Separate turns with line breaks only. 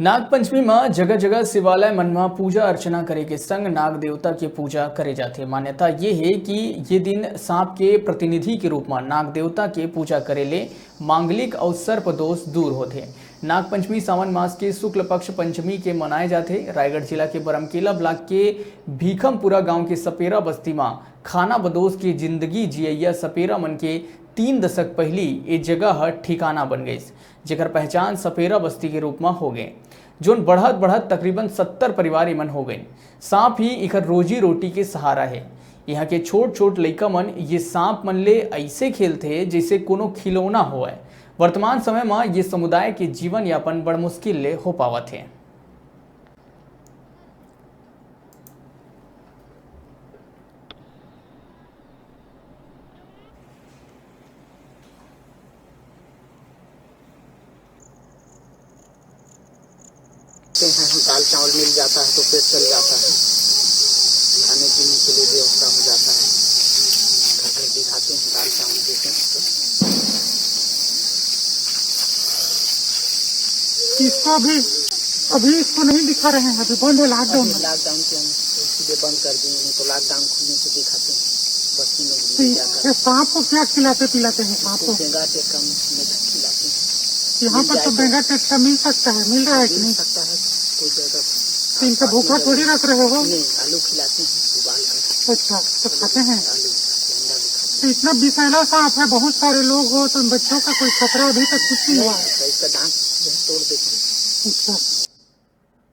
नागपंचमी में जगह जगह शिवालय मन में पूजा अर्चना करे के संग नाग देवता के पूजा करे जाते। मान्यता ये है कि ये दिन सांप के प्रतिनिधि के रूप में नाग देवता के पूजा करे ले मांगलिक और सर्प दोष दूर होते। नागपंचमी सावन मास के शुक्ल पक्ष पंचमी के मनाए जाते। रायगढ़ जिला के बरमकेला ब्लॉक के भीखमपुरा गांव के सपेरा बस्ती में खाना बदोश की जिंदगी जियैया सपेरा मन के 3 दशक पहली ये जगह ठिकाना बन गई, जेकर पहचान सपेरा बस्ती के रूप में हो गए, जोन बढ़त बढ़त तकरीबन 70 परिवार मन हो गए। सांप ही इकर रोजी रोटी के सहारा है। यहाँ के छोट छोट लइका मन ये सांप मन ले ऐसे खेलते जैसे कोनो खिलौना हो। वर्तमान समय में ये समुदाय के जीवन यापन बड़ मुश्किल ले हो पावत है।
दाल चावल मिल जाता है तो पेट चल जाता है, खाने पीने के लिए व्यवस्था हो जाता है। घर घर दिखाते हैं, दाल चावल देते हैं तो
इसको अभी इसको नहीं दिखा रहे हैं, अभी बंद है लॉकडाउन में।
लॉकडाउन के हम इसीलिए बंद कर दिए हैं, तो लॉकडाउन खुलने से दिखाते हैं। बस्ती में
ये सांप को क्या खिलाते पिलाते हैं? सांप को
बेंगा टेका खिलाते हैं।
यहाँ पर तो बेंगा टेका मिल सकता है, मिल रहा है कि नहीं?
सकता है कोई जगह।
तो इनका भूखा थोड़ी रख रहे हो?
नहीं, आलू खिलाते हैं उबाल कर।
अच्छा, तो खाते हैं।
आलू अंडा भी खाते
तो इतना विषैला सांप है, बहुत सारे लोग हो, तो बच्चों का कोई खतरा अभी तक कुछ नहीं हुआ है।
हैं। इसका दांत जो है तोड़ देते हैं।
अच्छा।